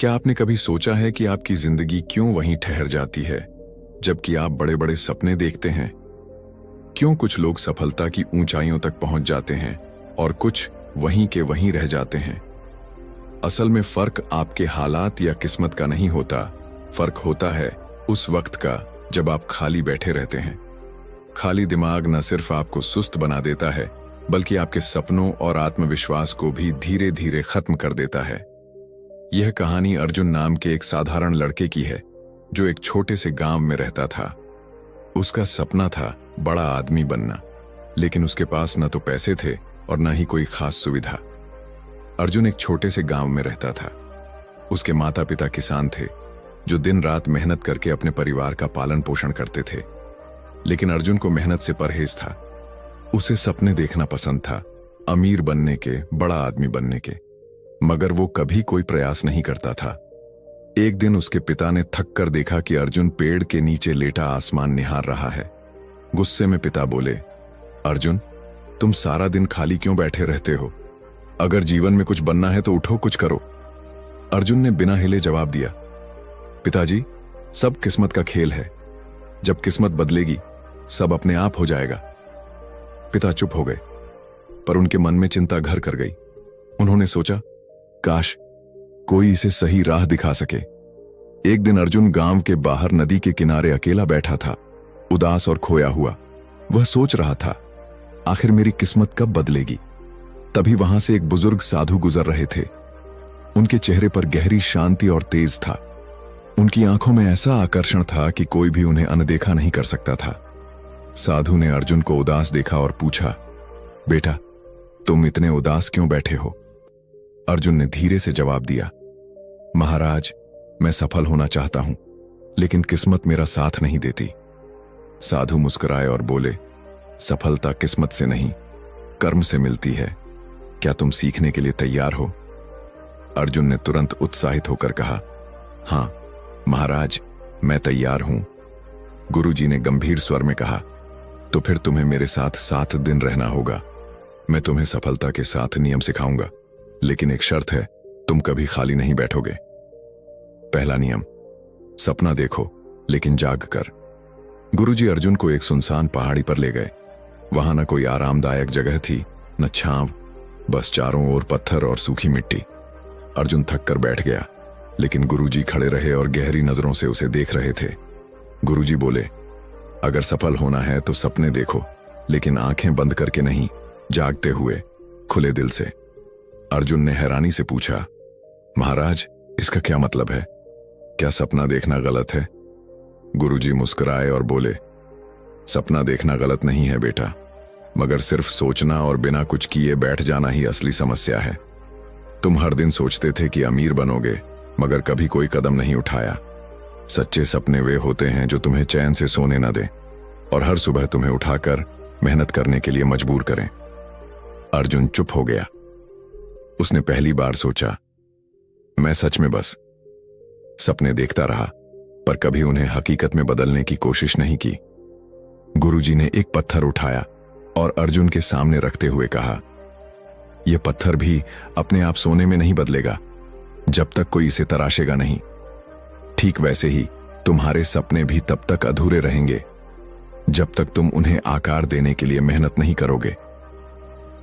क्या आपने कभी सोचा है कि आपकी जिंदगी क्यों वहीं ठहर जाती है जबकि आप बड़े बड़े सपने देखते हैं? क्यों कुछ लोग सफलता की ऊंचाइयों तक पहुंच जाते हैं और कुछ वहीं के वहीं रह जाते हैं? असल में फर्क आपके हालात या किस्मत का नहीं होता, फर्क होता है उस वक्त का जब आप खाली बैठे रहते हैं। खाली दिमाग न सिर्फ आपको सुस्त बना देता है बल्कि आपके सपनों और आत्मविश्वास को भी धीरे धीरे खत्म कर देता है। यह कहानी अर्जुन नाम के एक साधारण लड़के की है जो एक छोटे से गांव में रहता था। उसका सपना था बड़ा आदमी बनना, लेकिन उसके पास न तो पैसे थे और न ही कोई खास सुविधा। अर्जुन एक छोटे से गांव में रहता था। उसके माता पिता किसान थे जो दिन रात मेहनत करके अपने परिवार का पालन पोषण करते थे, लेकिन अर्जुन को मेहनत से परहेज था। उसे सपने देखना पसंद था, अमीर बनने के, बड़ा आदमी बनने के, मगर वो कभी कोई प्रयास नहीं करता था। एक दिन उसके पिता ने थक कर देखा कि अर्जुन पेड़ के नीचे लेटा आसमान निहार रहा है। गुस्से में पिता बोले, अर्जुन, तुम सारा दिन खाली क्यों बैठे रहते हो? अगर जीवन में कुछ बनना है तो उठो, कुछ करो। अर्जुन ने बिना हिले जवाब दिया, पिताजी, सब किस्मत का खेल है। जब किस्मत बदलेगी सब अपने आप हो जाएगा। पिता चुप हो गए, पर उनके मन में चिंता घर कर गई। उन्होंने सोचा, काश कोई इसे सही राह दिखा सके। एक दिन अर्जुन गांव के बाहर नदी के किनारे अकेला बैठा था, उदास और खोया हुआ। वह सोच रहा था, आखिर मेरी किस्मत कब बदलेगी? तभी वहां से एक बुजुर्ग साधु गुजर रहे थे। उनके चेहरे पर गहरी शांति और तेज था। उनकी आंखों में ऐसा आकर्षण था कि कोई भी उन्हें अनदेखा नहीं कर सकता था। साधु ने अर्जुन को उदास देखा और पूछा, बेटा, तुम इतने उदास क्यों बैठे हो? अर्जुन ने धीरे से जवाब दिया, महाराज, मैं सफल होना चाहता हूं, लेकिन किस्मत मेरा साथ नहीं देती। साधु मुस्कुराए और बोले, सफलता किस्मत से नहीं, कर्म से मिलती है। क्या तुम सीखने के लिए तैयार हो? अर्जुन ने तुरंत उत्साहित होकर कहा, हां महाराज, मैं तैयार हूं। गुरुजी ने गंभीर स्वर में कहा, तो फिर तुम्हें मेरे साथ 7 दिन रहना होगा। मैं तुम्हें सफलता के 7 नियम सिखाऊंगा, लेकिन एक शर्त है, तुम कभी खाली नहीं बैठोगे। पहला नियम, सपना देखो लेकिन जाग कर। गुरुजी अर्जुन को एक सुनसान पहाड़ी पर ले गए। वहां न कोई आरामदायक जगह थी, न छांव, बस चारों ओर पत्थर और सूखी मिट्टी। अर्जुन थक कर बैठ गया, लेकिन गुरुजी खड़े रहे और गहरी नजरों से उसे देख रहे थे। गुरुजी बोले, अगर सफल होना है तो सपने देखो, लेकिन आंखें बंद करके नहीं, जागते हुए, खुले दिल से। अर्जुन ने हैरानी से पूछा, महाराज, इसका क्या मतलब है? क्या सपना देखना गलत है? गुरुजी मुस्कुराए और बोले, सपना देखना गलत नहीं है बेटा, मगर सिर्फ सोचना और बिना कुछ किए बैठ जाना ही असली समस्या है। तुम हर दिन सोचते थे कि अमीर बनोगे, मगर कभी कोई कदम नहीं उठाया। सच्चे सपने वे होते हैं जो तुम्हें चैन से सोने न दें और हर सुबह तुम्हें उठाकर मेहनत करने के लिए मजबूर करें। अर्जुन चुप हो गया। उसने पहली बार सोचा, मैं सच में बस सपने देखता रहा, पर कभी उन्हें हकीकत में बदलने की कोशिश नहीं की। गुरुजी ने एक पत्थर उठाया और अर्जुन के सामने रखते हुए कहा, यह पत्थर भी अपने आप सोने में नहीं बदलेगा जब तक कोई इसे तराशेगा नहीं। ठीक वैसे ही तुम्हारे सपने भी तब तक अधूरे रहेंगे जब तक तुम उन्हें आकार देने के लिए मेहनत नहीं करोगे।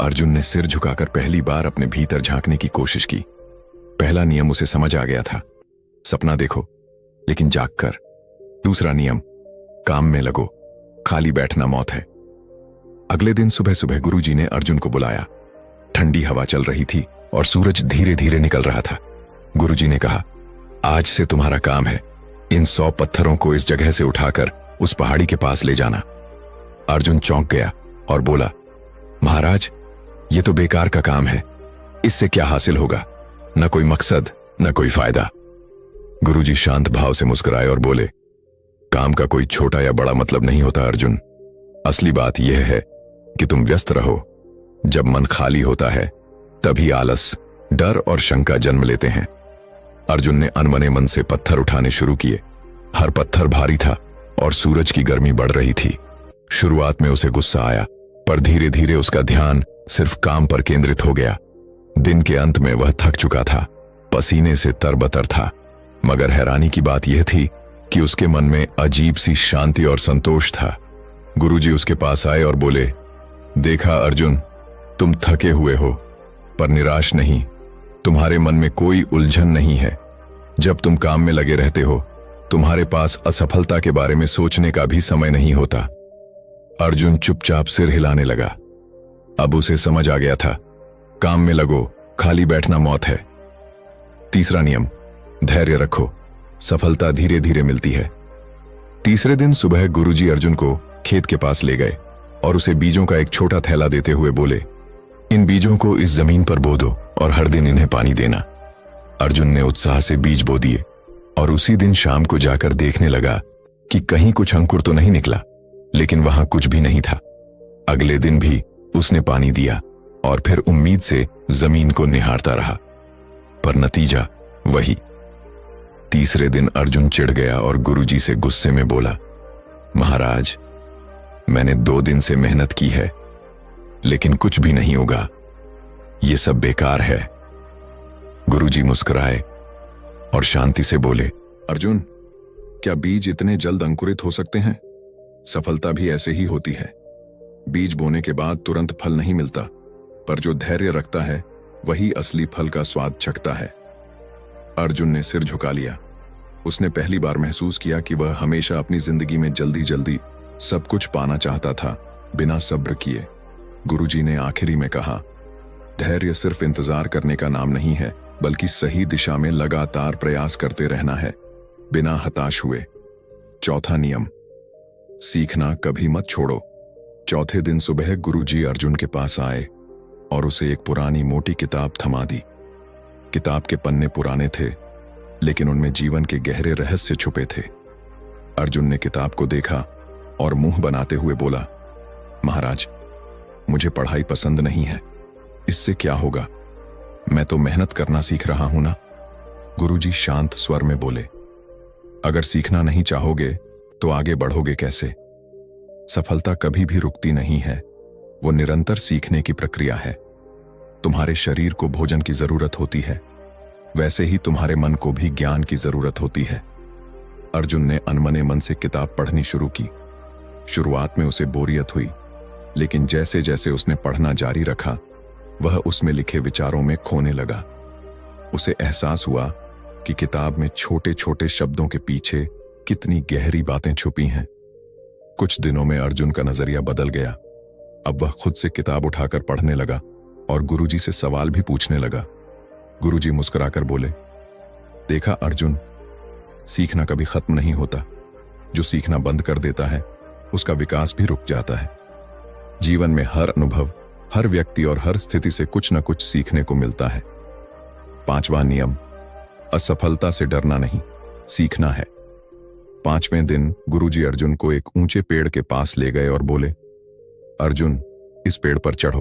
अर्जुन ने सिर झुकाकर पहली बार अपने भीतर झांकने की कोशिश की। पहला नियम उसे समझ आ गया था, सपना देखो लेकिन जाग कर। दूसरा नियम, काम में लगो, खाली बैठना मौत है। अगले दिन सुबह सुबह गुरुजी ने अर्जुन को बुलाया। ठंडी हवा चल रही थी और सूरज धीरे धीरे निकल रहा था। गुरुजी ने कहा, आज से तुम्हारा काम है इन 100 पत्थरों को इस जगह से उठाकर उस पहाड़ी के पास ले जाना। अर्जुन चौंक गया और बोला, महाराज, ये तो बेकार का काम है, इससे क्या हासिल होगा? न कोई मकसद, न कोई फायदा। गुरुजी शांत भाव से मुस्कुराए और बोले, काम का कोई छोटा या बड़ा मतलब नहीं होता अर्जुन। असली बात यह है कि तुम व्यस्त रहो। जब मन खाली होता है तभी आलस, डर और शंका जन्म लेते हैं। अर्जुन ने अनमने मन से पत्थर उठाने शुरू किए। हर पत्थर भारी था और सूरज की गर्मी बढ़ रही थी। शुरुआत में उसे गुस्सा आया, पर धीरे धीरे उसका ध्यान सिर्फ काम पर केंद्रित हो गया। दिन के अंत में वह थक चुका था, पसीने से तरबतर था, मगर हैरानी की बात यह थी कि उसके मन में अजीब सी शांति और संतोष था। गुरुजी उसके पास आए और बोले, देखा अर्जुन, तुम थके हुए हो पर निराश नहीं। तुम्हारे मन में कोई उलझन नहीं है। जब तुम काम में लगे रहते हो, तुम्हारे पास असफलता के बारे में सोचने का भी समय नहीं होता। अर्जुन चुपचाप सिर हिलाने लगा। अब उसे समझ आ गया था, काम में लगो, खाली बैठना मौत है। तीसरा नियम, धैर्य रखो, सफलता धीरे धीरे मिलती है। तीसरे दिन सुबह गुरुजी अर्जुन को खेत के पास ले गए और उसे बीजों का एक छोटा थैला देते हुए बोले, इन बीजों को इस जमीन पर बो दो और हर दिन इन्हें पानी देना। अर्जुन ने उत्साह से बीज बो दिए और उसी दिन शाम को जाकर देखने लगा कि कहीं कुछ अंकुर तो नहीं निकला, लेकिन वहां कुछ भी नहीं था। अगले दिन भी उसने पानी दिया और फिर उम्मीद से जमीन को निहारता रहा, पर नतीजा वही। तीसरे दिन अर्जुन चिढ़ गया और गुरुजी से गुस्से में बोला, महाराज, मैंने 2 दिन से मेहनत की है, लेकिन कुछ भी नहीं होगा, ये सब बेकार है। गुरुजी मुस्कुराए और शांति से बोले, अर्जुन, क्या बीज इतने जल्द अंकुरित हो सकते हैं? सफलता भी ऐसे ही होती है। बीज बोने के बाद तुरंत फल नहीं मिलता, पर जो धैर्य रखता है वही असली फल का स्वाद चखता है। अर्जुन ने सिर झुका लिया। उसने पहली बार महसूस किया कि वह हमेशा अपनी जिंदगी में जल्दी जल्दी सब कुछ पाना चाहता था, बिना सब्र किए। गुरुजी ने आखिरी में कहा, धैर्य सिर्फ इंतजार करने का नाम नहीं है, बल्कि सही दिशा में लगातार प्रयास करते रहना है, बिना हताश हुए। चौथा नियम, सीखना कभी मत छोड़ो। चौथे दिन सुबह गुरुजी अर्जुन के पास आए और उसे एक पुरानी मोटी किताब थमा दी। किताब के पन्ने पुराने थे, लेकिन उनमें जीवन के गहरे रहस्य छुपे थे। अर्जुन ने किताब को देखा और मुंह बनाते हुए बोला, महाराज, मुझे पढ़ाई पसंद नहीं है, इससे क्या होगा? मैं तो मेहनत करना सीख रहा हूं ना। गुरुजी शांत स्वर में बोले, अगर सीखना नहीं चाहोगे तो आगे बढ़ोगे कैसे? सफलता कभी भी रुकती नहीं है, वो निरंतर सीखने की प्रक्रिया है। तुम्हारे शरीर को भोजन की जरूरत होती है, वैसे ही तुम्हारे मन को भी ज्ञान की जरूरत होती है। अर्जुन ने अनमने मन से किताब पढ़नी शुरू की। शुरुआत में उसे बोरियत हुई, लेकिन जैसे जैसे उसने पढ़ना जारी रखा, वह उसमें लिखे विचारों में खोने लगा। उसे एहसास हुआ कि किताब में छोटे छोटे शब्दों के पीछे कितनी गहरी बातें छुपी हैं। कुछ दिनों में अर्जुन का नजरिया बदल गया। अब वह खुद से किताब उठाकर पढ़ने लगा और गुरुजी से सवाल भी पूछने लगा। गुरुजी मुस्कुराकर बोले, देखा अर्जुन, सीखना कभी खत्म नहीं होता। जो सीखना बंद कर देता है, उसका विकास भी रुक जाता है। जीवन में हर अनुभव, हर व्यक्ति और हर स्थिति से कुछ न कुछ सीखने को मिलता है। पांचवां नियम, असफलता से डरना नहीं, सीखना है। 5वें दिन गुरुजी अर्जुन को एक ऊंचे पेड़ के पास ले गए और बोले, अर्जुन, इस पेड़ पर चढ़ो।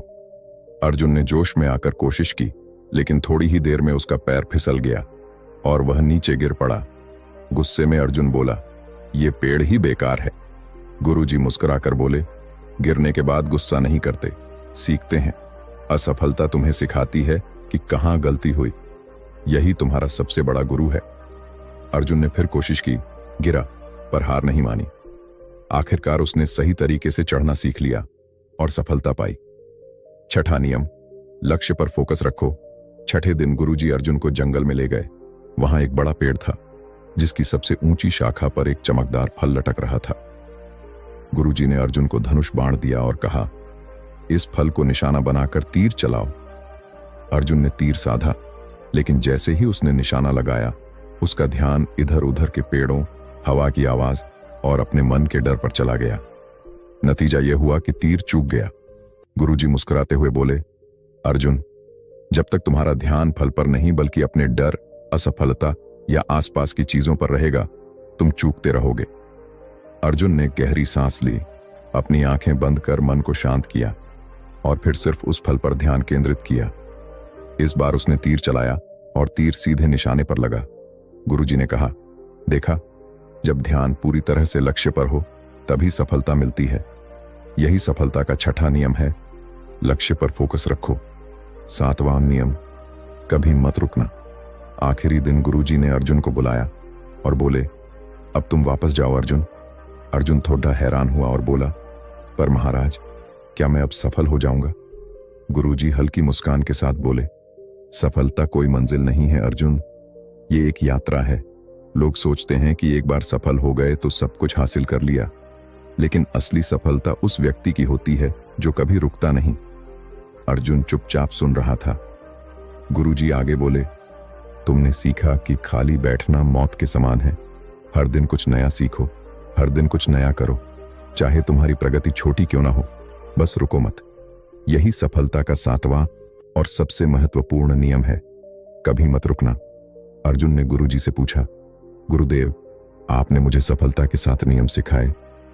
अर्जुन ने जोश में आकर कोशिश की, लेकिन थोड़ी ही देर में उसका पैर फिसल गया और वह नीचे गिर पड़ा। गुस्से में अर्जुन बोला, यह पेड़ ही बेकार है। गुरुजी मुस्कुराकर बोले, गिरने के बाद गुस्सा नहीं करते, सीखते हैं। असफलता तुम्हें सिखाती है कि कहां गलती हुई। यही तुम्हारा सबसे बड़ा गुरु है। अर्जुन ने फिर कोशिश की, गिरा, पर हार नहीं मानी। आखिरकार उसने सही तरीके से चढ़ना सीख लिया और सफलता पाई। छठा नियम, लक्ष्य पर फोकस रखो। छठे दिन गुरुजी अर्जुन को जंगल में ले गए। वहां एक बड़ा पेड़ था, जिसकी सबसे ऊंची शाखा पर एक चमकदार फल लटक रहा था। गुरुजी ने अर्जुन को धनुष बाण दिया और कहा, इस फल को निशाना बनाकर तीर चलाओ। अर्जुन ने तीर साधा, लेकिन जैसे ही उसने निशाना लगाया, उसका ध्यान इधर उधर के पेड़ों, हवा की आवाज और अपने मन के डर पर चला गया। नतीजा यह हुआ कि तीर चूक गया। गुरुजी मुस्कुराते हुए बोले, अर्जुन, जब तक तुम्हारा ध्यान फल पर नहीं बल्कि अपने डर, असफलता या आसपास की चीजों पर रहेगा, तुम चूकते रहोगे। अर्जुन ने गहरी सांस ली, अपनी आंखें बंद कर मन को शांत किया और फिर सिर्फ उस फल पर ध्यान केंद्रित किया। इस बार उसने तीर चलाया और तीर सीधे निशाने पर लगा। गुरुजी ने कहा, देखा, जब ध्यान पूरी तरह से लक्ष्य पर हो तभी सफलता मिलती है। यही सफलता का छठा नियम है, लक्ष्य पर फोकस रखो। 7वां नियम, कभी मत रुकना। आखिरी दिन गुरुजी ने अर्जुन को बुलाया और बोले, अब तुम वापस जाओ अर्जुन। अर्जुन थोड़ा हैरान हुआ और बोला, पर महाराज, क्या मैं अब सफल हो जाऊंगा? गुरुजी हल्की मुस्कान के साथ बोले, सफलता कोई मंजिल नहीं है अर्जुन, ये एक यात्रा है। लोग सोचते हैं कि एक बार सफल हो गए तो सब कुछ हासिल कर लिया, लेकिन असली सफलता उस व्यक्ति की होती है जो कभी रुकता नहीं। अर्जुन चुपचाप सुन रहा था। गुरुजी आगे बोले, तुमने सीखा कि खाली बैठना मौत के समान है। हर दिन कुछ नया सीखो, हर दिन कुछ नया करो, चाहे तुम्हारी प्रगति छोटी क्यों ना हो, बस रुको मत। यही सफलता का 7वां और सबसे महत्वपूर्ण नियम है, कभी मत रुकना। अर्जुन ने गुरुजी से पूछा, गुरुदेव, आपने मुझे सफलता के 7 नियम सिखाए,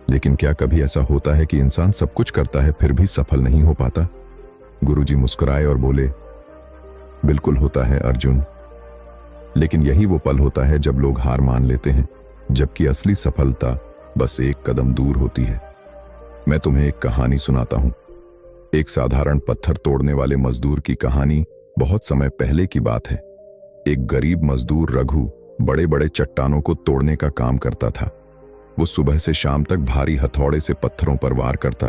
लेकिन क्या कभी ऐसा होता है कि इंसान सब कुछ करता है फिर भी सफल नहीं हो पाता? गुरुजी मुस्कुराए और बोले, बिल्कुल होता है अर्जुन, लेकिन यही वो पल होता है जब लोग हार मान लेते हैं, जबकि असली सफलता बस एक कदम दूर होती है। मैं तुम्हें एक कहानी सुनाता हूं। एक साधारण पत्थर तोड़ने वाले मजदूर की कहानी। बहुत समय पहले की बात है। एक गरीब मजदूर रघु बड़े बड़े चट्टानों को तोड़ने का काम करता था। वो सुबह से शाम तक भारी हथौड़े से पत्थरों पर वार करता,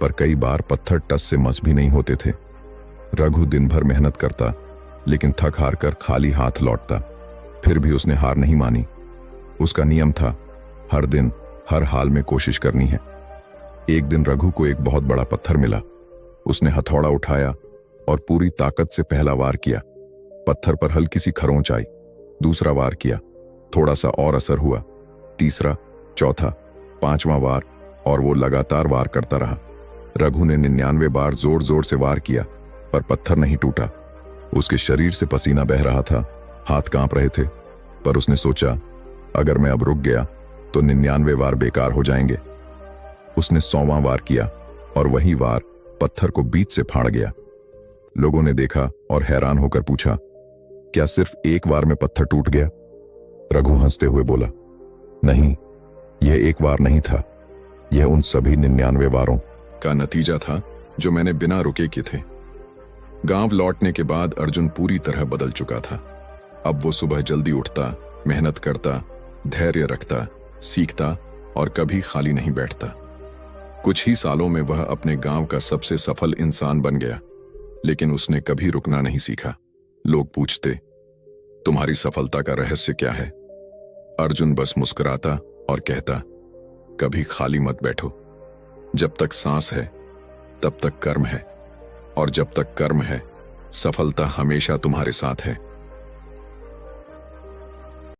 पर कई बार पत्थर टस से मस भी नहीं होते थे। रघु दिन भर मेहनत करता, लेकिन थक हार कर खाली हाथ लौटता। फिर भी उसने हार नहीं मानी। उसका नियम था, हर दिन हर हाल में कोशिश करनी है। एक दिन रघु को एक बहुत बड़ा पत्थर मिला। उसने हथौड़ा उठाया और पूरी ताकत से पहला वार किया। पत्थर पर हल्की सी खरोंच आई। दूसरा वार किया, थोड़ा सा और असर हुआ। तीसरा, चौथा, 5वां वार, और वो लगातार वार करता रहा। रघु ने 99 बार जोर जोर से वार किया, पर पत्थर नहीं टूटा। उसके शरीर से पसीना बह रहा था, हाथ कांप रहे थे, पर उसने सोचा, अगर मैं अब रुक गया तो 99 वार बेकार हो जाएंगे। उसने 100वां वार किया और वही वार पत्थर को बीच से फाड़ गया। लोगों ने देखा और हैरान होकर पूछा, क्या सिर्फ एक वार में पत्थर टूट गया? रघु हंसते हुए बोला, नहीं, यह एक वार नहीं था, यह उन सभी 99 वारों का नतीजा था जो मैंने बिना रुके किए थे। गांव लौटने के बाद अर्जुन पूरी तरह बदल चुका था। अब वो सुबह जल्दी उठता, मेहनत करता, धैर्य रखता, सीखता और कभी खाली नहीं बैठता। कुछ ही सालों में वह अपने गांव का सबसे सफल इंसान बन गया, लेकिन उसने कभी रुकना नहीं सीखा। लोग पूछते, तुम्हारी सफलता का रहस्य क्या है? अर्जुन बस मुस्कुराता और कहता, कभी खाली मत बैठो। जब तक सांस है तब तक कर्म है, और जब तक कर्म है सफलता हमेशा तुम्हारे साथ है।